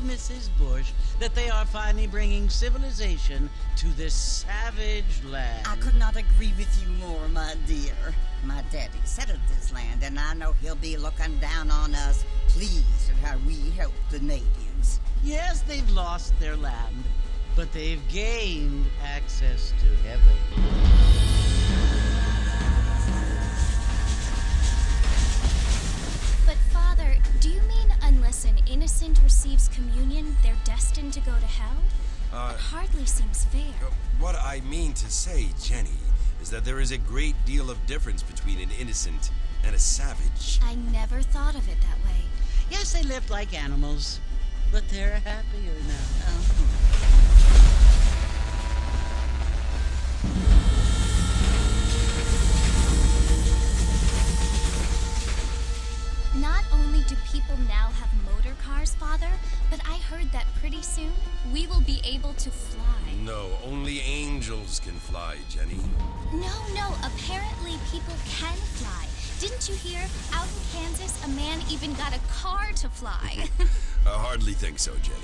Mrs. Bush that they are finally bringing civilization to this savage land. I could not agree with you more, my dear. My daddy settled this land, and I know he'll be looking down on us, pleased at how we help the natives. Yes, they've lost their land, but they've gained access to heaven. But Father, do you mean unless an innocent receives communion, they're destined to go to hell? It hardly seems fair. What I mean to say, Jenny, is that there is a great deal of difference between an innocent and a savage. I never thought of it that way. Yes, they lived like animals, but they're happier now. Not only do people now have motor cars, Father, but I heard that pretty soon we will be able to fly. No, only angels can fly, Jenny. No, apparently people can fly. Didn't you hear? Out in Kansas, a man even got a car to fly. I hardly think so, Jenny.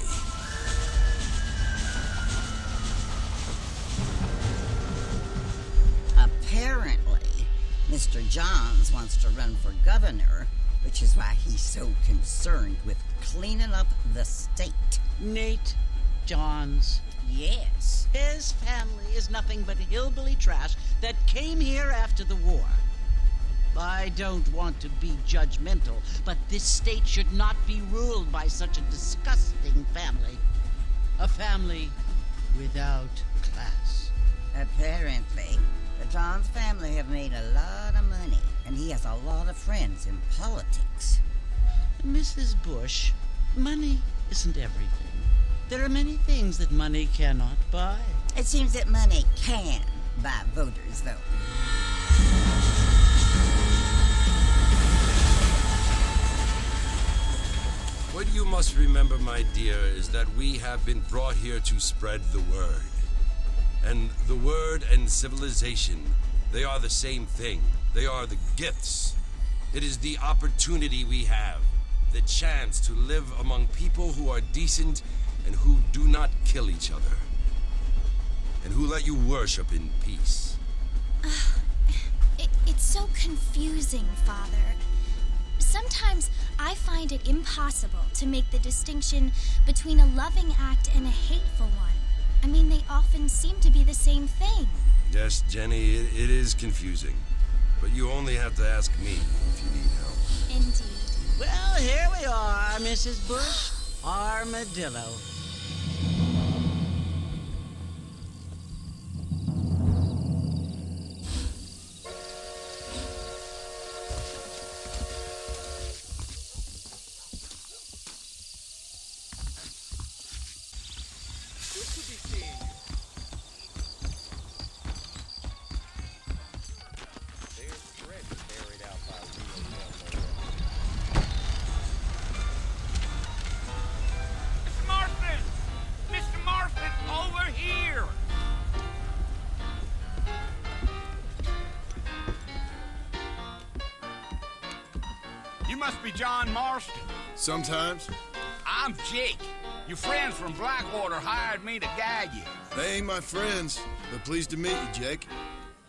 Apparently, Mr. Johns wants to run for governor, which is why he's so concerned with cleaning up the state. Nate Johns. Yes. His family is nothing but hillbilly trash that came here after the war. I don't want to be judgmental, but this state should not be ruled by such a disgusting family. A family without class. Apparently, the Johns family have made a lot of money, and he has a lot of friends in politics. Mrs. Bush, money isn't everything. There are many things that money cannot buy. It seems that money can buy voters, though. What you must remember, my dear, is that we have been brought here to spread the word. And the word and civilization, they are the same thing. They are the gifts. It is the opportunity we have, the chance to live among people who are decent and who do not kill each other, and who let you worship in peace. It's so confusing, Father. Sometimes I find it impossible to make the distinction between a loving act and a hateful one. I mean, they often seem to be the same thing. Yes, Jenny, it is confusing. But you only have to ask me if you need help. Indeed. Well, here we are, Mrs. Bush. Armadillo. You must be John Marston. Sometimes. I'm Jake. Your friends from Blackwater hired me to guide you. They ain't my friends, but pleased to meet you, Jake.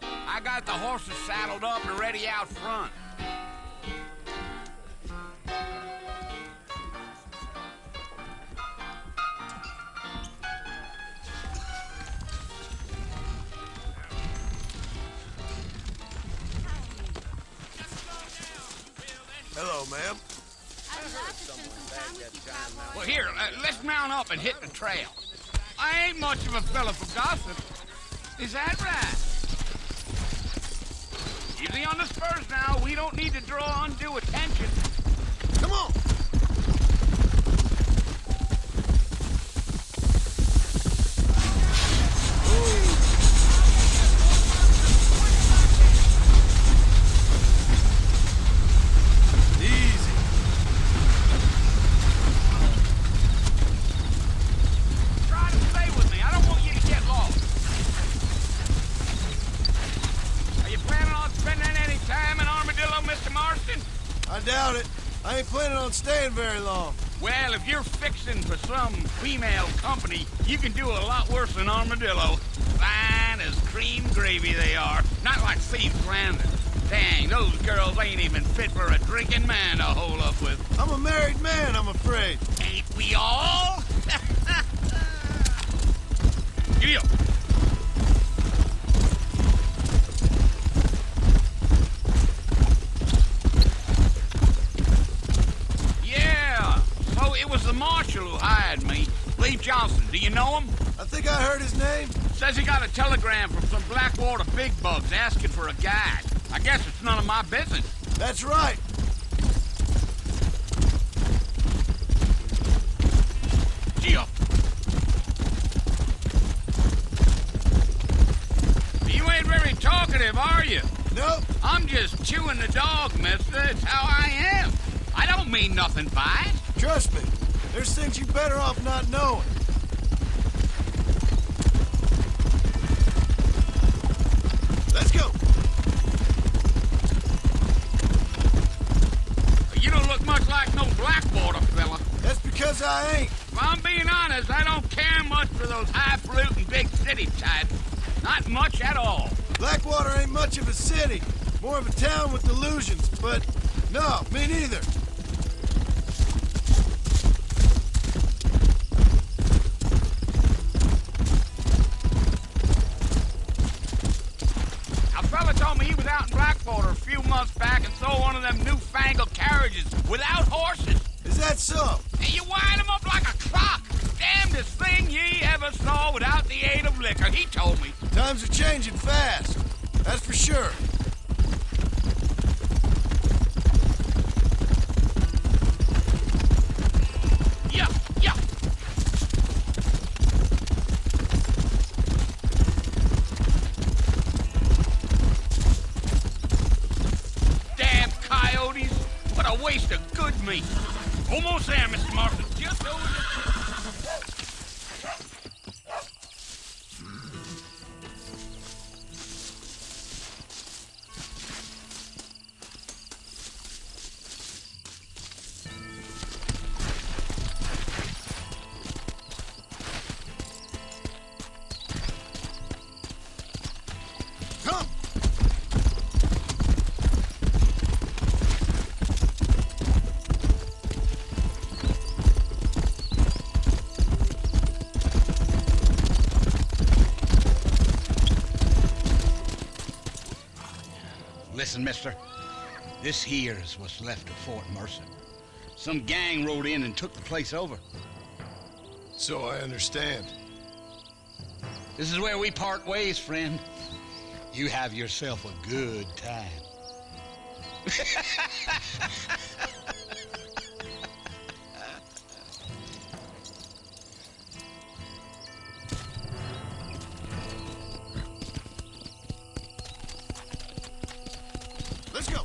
I got the horses saddled up and ready out front. Hello, ma'am. Well, here, let's mount up and hit the trail. I ain't much of a fella for gossip. Is that right? Easy on the spurs now. We don't need to draw undue attention. Come on! I doubt it. I ain't planning on staying very long. Well, if you're fixing for some female company, you can do a lot worse than armadillo. Fine as cream gravy they are. Not like Steve's Landon. Dang, those girls ain't even fit for a drinking man to hole up with. I'm a married man, I'm afraid. Ain't we all? Giddy up. Yeah, so it was the marshal who hired me. Lee Johnson, do you know him? I think I heard his name. Says he got a telegram from some Blackwater big bugs asking for a guide. I guess it's none of my business. That's right. Gee up. You ain't very talkative, are you? Nope. I'm just chewing the dog, mister. It's how I am. I don't mean nothing by it. Trust me. There's things you better off not knowing. Let's go. You don't look much like no Blackwater fella. That's because I ain't. If I'm being honest, I don't care much for those highfalutin big city types. Not much at all. Blackwater ain't much of a city. More of a town with illusions, but no, me neither. A fella told me he was out in Blackwater a few months back and saw one of them newfangled carriages without horses. Is that so? And you wind him up like a clock. Damnedest thing ye ever saw without the aid of liquor, he told me. Times are changing fast. That's for sure. Yeah, yeah. Damn coyotes. What a waste of good meat. Almost there, Mr. Marshall. Just over the... Come! Listen, mister. This here is what's left of Fort Mercer. Some gang rode in and took the place over. So I understand. This is where we part ways, friend. You have yourself a good time. Let's go.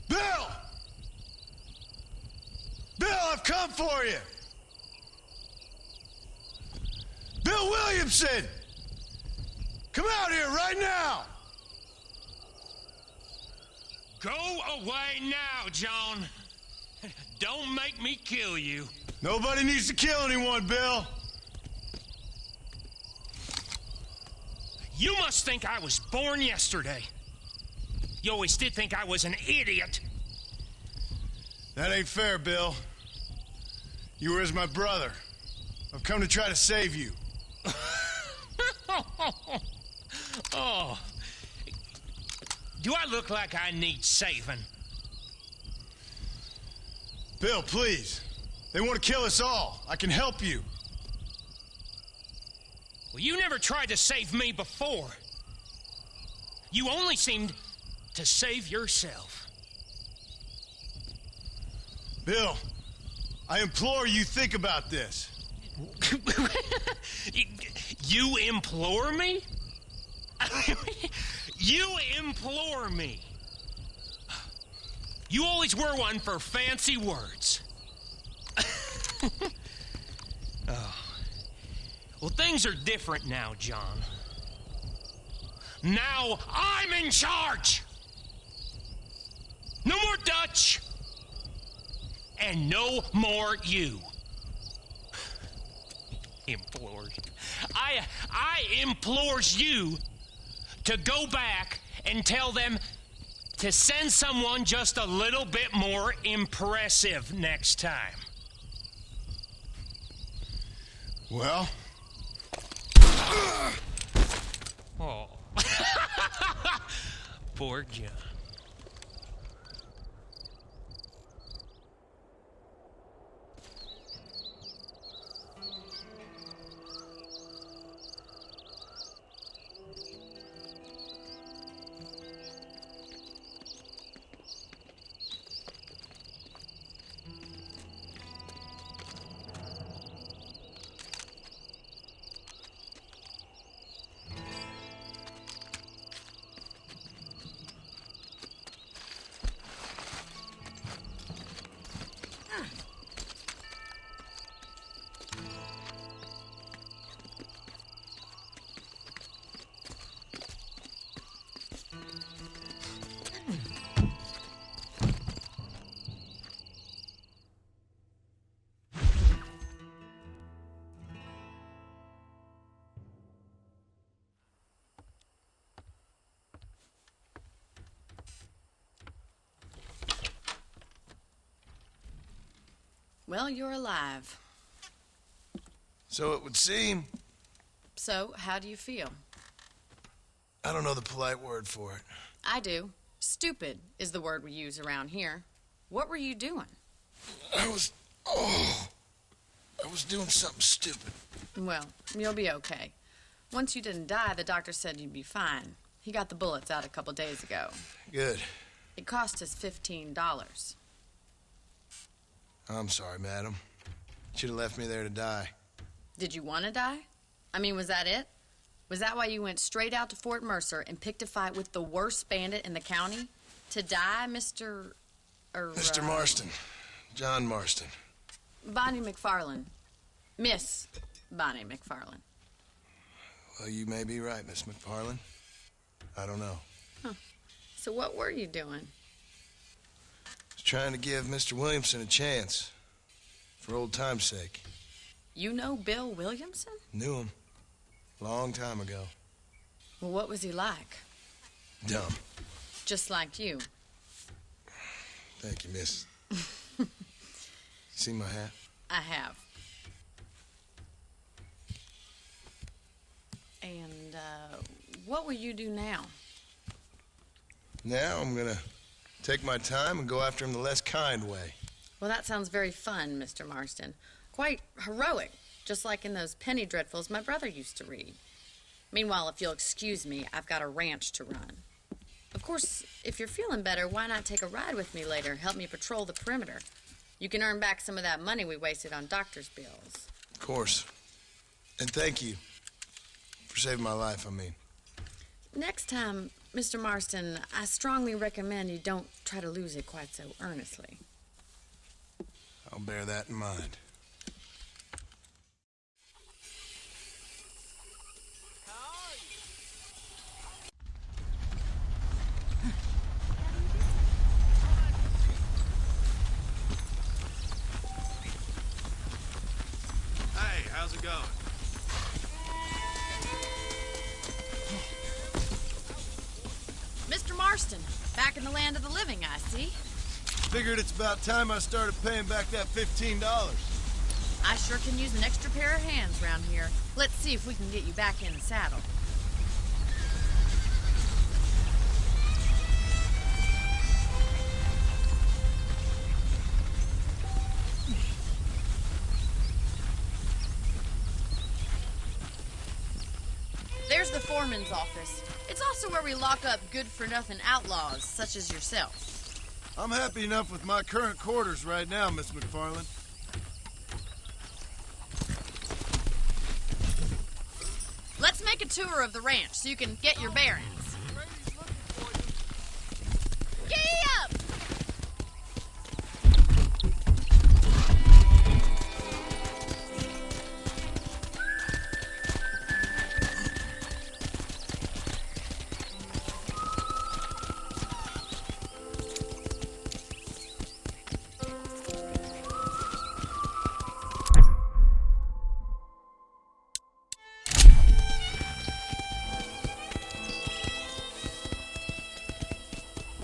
Bill! Bill, I've come for you! Bill Williamson! Come out here right now! Go away now, John. Don't make me kill you. Nobody needs to kill anyone, Bill. You must think I was born yesterday. You always did think I was an idiot. That ain't fair, Bill. You were as my brother. I've come to try to save you. Oh. Do I look like I need saving? Bill, please. They want to kill us all. I can help you. Well, you never tried to save me before. You only seemed to save yourself. Bill, I implore you, think about this. You implore me? You implore me. You always were one for fancy words. Oh. Well, things are different now, John. Now I'm in charge. No more Dutch. And no more you. Implores. I implores you to go back and tell them to send someone just a little bit more impressive next time. Well? Oh. Poor John. Well, you're alive. So it would seem. So, how do you feel? I don't know the polite word for it. I do. Stupid is the word we use around here. What were you doing? I was doing something stupid. Well, you'll be okay. Once you didn't die, the doctor said you'd be fine. He got the bullets out a couple days ago. Good. It cost us $15. I'm sorry, madam. Should have left me there to die. Did you want to die? I mean, was that it? Was that why you went straight out to Fort Mercer and picked a fight with the worst bandit in the county? To die, Mr. Mr. Marston. John Marston. Bonnie McFarland. Miss Bonnie McFarland. Well, you may be right, Miss McFarland. I don't know. Huh. So what were you doing? I was trying to give Mr. Williamson a chance. For old time's sake. You know Bill Williamson? Knew him. Long time ago. Well, what was he like? Dumb. Just like you. Thank you, miss. See my hat? I have. And, what will you do now? Now I'm gonna take my time and go after him the less kind way. Well, that sounds very fun, Mr. Marston. Quite heroic, just like in those penny dreadfuls my brother used to read. Meanwhile, if you'll excuse me, I've got a ranch to run. Of course, if you're feeling better, why not take a ride with me later? Help me patrol the perimeter. You can earn back some of that money we wasted on doctor's bills. Of course. And thank you. For saving my life, I mean. Next time, Mr. Marston, I strongly recommend you don't try to lose it quite so earnestly. I'll bear that in mind. Hey, how's it going? Mr. Marston, back in the land of the living, I see. Figured it's about time I started paying back that $15. I sure can use an extra pair of hands around here. Let's see if we can get you back in the saddle. There's the foreman's office. It's also where we lock up good-for-nothing outlaws, such as yourself. I'm happy enough with my current quarters right now, Miss McFarland. a tour of the ranch so you can get your bearings. Giddy up!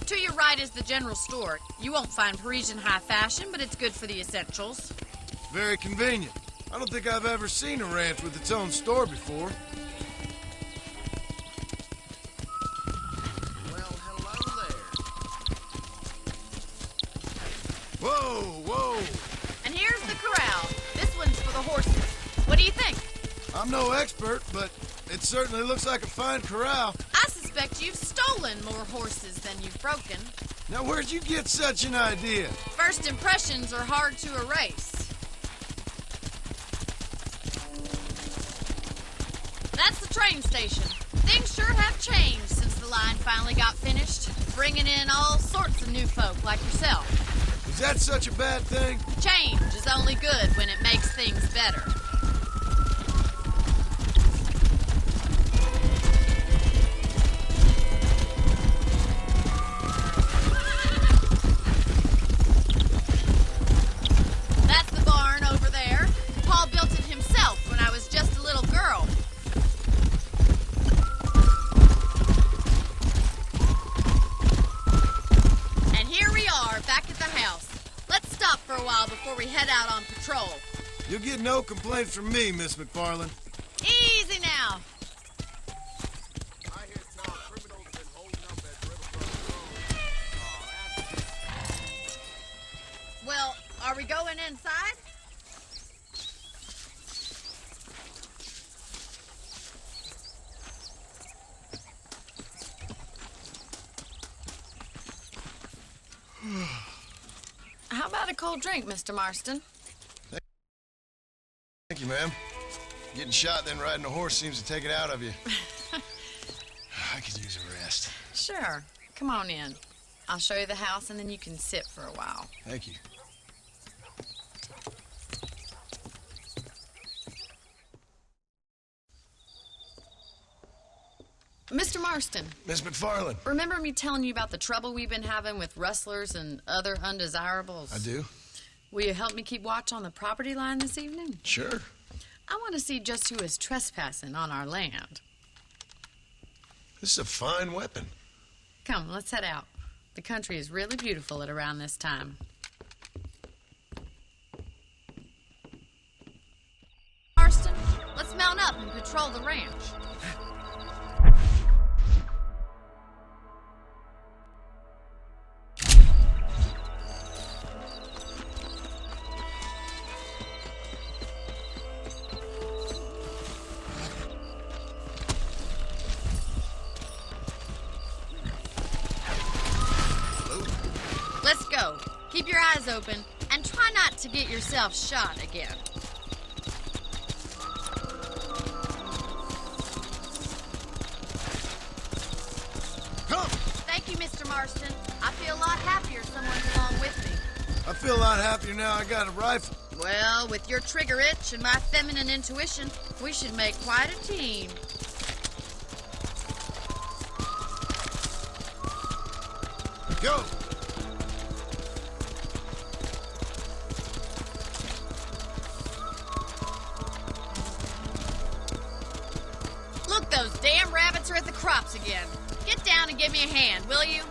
To your right is the general store. You won't find Parisian high fashion, but it's good for the essentials. Very convenient. I don't think I've ever seen a ranch with its own store before. Well, hello there. Whoa, whoa! And here's the corral. This one's for the horses. What do you think? I'm no expert, but it certainly looks like a fine corral. I suspect you've stolen more horses than you've broken. Now, where'd you get such an idea? First impressions are hard to erase. That's the train station. Things sure have changed since the line finally got finished, bringing in all sorts of new folk like yourself. Is that such a bad thing? Change is only good when it makes things better. That's the barn over there. Paul built it himself when I was just a little girl. And here we are, back at the house. Let's stop for a while before we head out on patrol. You'll get no complaints from me, Miss McFarland. Easy now. I hear tell criminals been holding up at Riverfront Road. Well, are we going inside? How about a cold drink, Mr. Marston? Thank you, ma'am. Getting shot then riding a horse seems to take it out of you. I could use a rest. Sure. Come on in. I'll show you the house and then you can sit for a while. Thank you. Mr. Marston, Miss McFarland. remember me telling you about the trouble we've been having with rustlers and other undesirables? I do? Will you help me keep watch on the property line this evening? Sure. I want to see just who is trespassing on our land. This is a fine weapon. Come, let's head out. The country is really beautiful at around this time. Marston, let's mount up and patrol the ranch. Let's go. Keep your eyes open and try not to get yourself shot again. Come! Thank you, Mr. Marston. I feel a lot happier someone's along with me. I feel a lot happier now I got a rifle. Well, with your trigger itch and my feminine intuition, we should make quite a team. Go! Look, those damn rabbits are at the crops again. Get down and give me a hand, will you?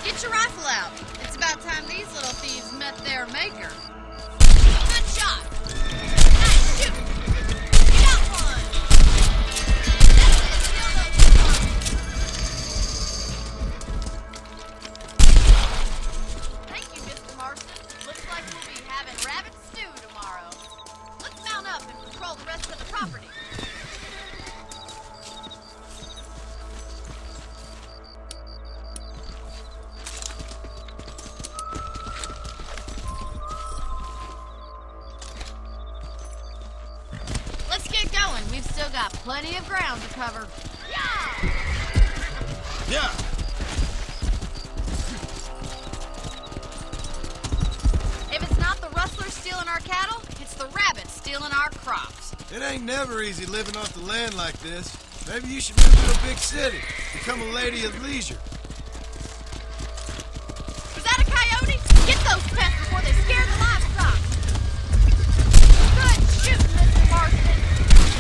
Get your rifle out. It's about time these little thieves met their maker. Good shot. Nice shooting. You got one. That's it. Kill those ones. Thank you, Mr. Marston. Looks like we'll be having rabbit stew tomorrow. Let's mount up and patrol the rest of the property. still got plenty of ground to cover. Yeah! Yeah. If it's not the rustlers stealing our cattle, it's the rabbits stealing our crops. It ain't never easy living off the land like this. Maybe you should move to a big city. Become a lady of leisure. Was that a coyote? Get those pests before they scare the livestock. Good shooting, Mr. Marston.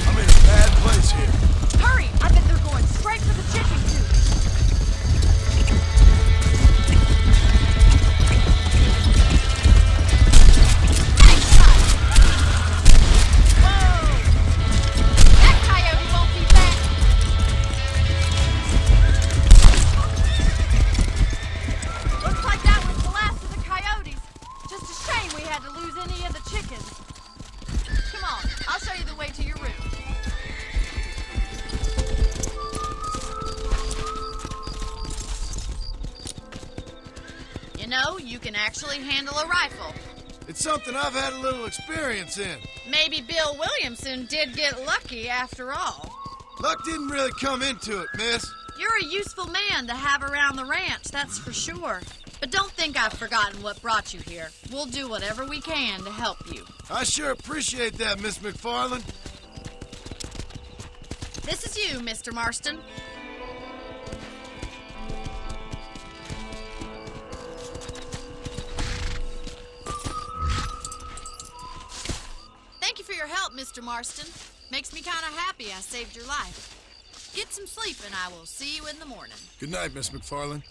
I'm in a bad place here. Hurry! I bet they're going straight for the chicken coop. Nice shot! Whoa! That coyote won't be back. Looks like that was the last of the coyotes. Just a shame we had to lose any of the chickens. Come on, I'll show you the way to your room. You know, you can actually handle a rifle. It's something I've had a little experience in. Maybe Bill Williamson did get lucky after all. Luck didn't really come into it, miss. You're a useful man to have around the ranch, that's for sure. But don't think I've forgotten what brought you here. We'll do whatever we can to help you. I sure appreciate that, Miss McFarland. This is you, Mr. Marston. Thank you for your help, Mr. Marston. Makes me kind of happy I saved your life. Get some sleep and I will see you in the morning. Good night, Miss McFarland.